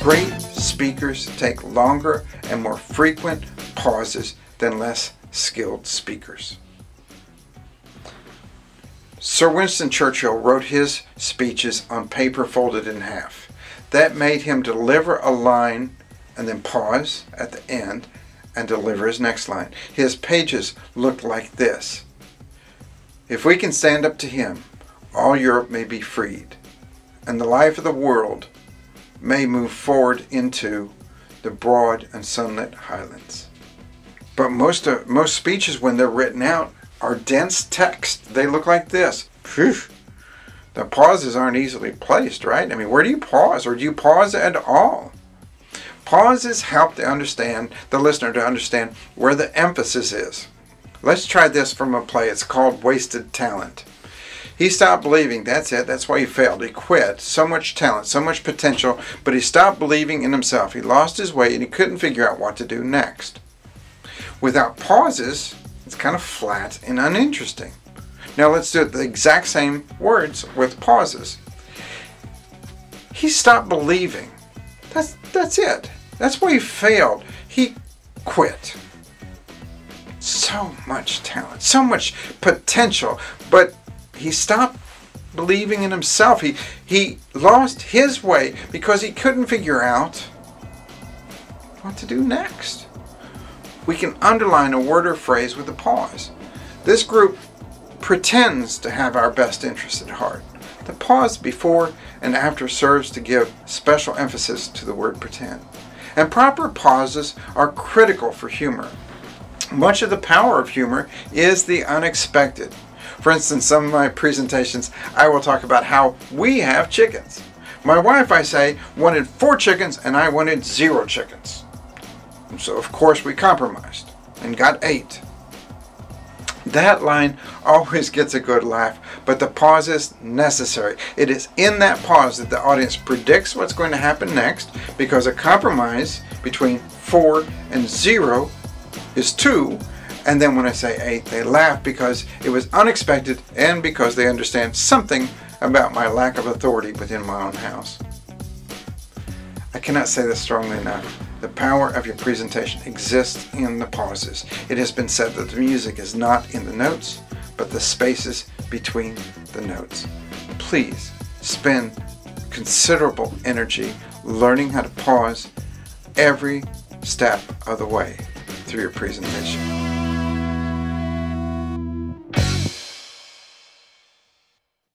Great speakers take longer and more frequent pauses than less skilled speakers. Sir Winston Churchill wrote his speeches on paper folded in half. That made him deliver a line and then pause at the end and deliver his next line. His pages looked like this. If we can stand up to him, all Europe may be freed, and the life of the world may move forward into the broad and sunlit highlands. But most speeches, when they're written out, are dense text. They look like this. Phew. The pauses aren't easily placed, right? I mean, where do you pause, or do you pause at all? Pauses help the listener to understand where the emphasis is. Let's try this from a play. It's called Wasted Talent. He stopped believing. That's it. That's why he failed. He quit. So much talent, so much potential, but he stopped believing in himself. He lost his way and he couldn't figure out what to do next. Without pauses, it's kind of flat and uninteresting. Now let's do it the exact same words with pauses. He stopped believing. That's it. That's why he failed. He quit. So much talent, so much potential, but he stopped believing in himself. He lost his way because he couldn't figure out what to do next. We can underline a word or phrase with a pause. This group pretends to have our best interest at heart. The pause before and after serves to give special emphasis to the word pretend. And proper pauses are critical for humor. Much of the power of humor is the unexpected. For instance, some of my presentations, I will talk about how we have chickens. My wife, I say, wanted 4 chickens and I wanted 0 chickens. So of course we compromised and got 8. That line always gets a good laugh, but the pause is necessary. It is in that pause that the audience predicts what's going to happen next, because a compromise between 4 and 0 is 2, and then when I say 8, they laugh because it was unexpected and because they understand something about my lack of authority within my own house. I cannot say this strongly enough. The power of your presentation exists in the pauses. It has been said that the music is not in the notes, but the spaces between the notes. Please spend considerable energy learning how to pause every step of the way through your presentation.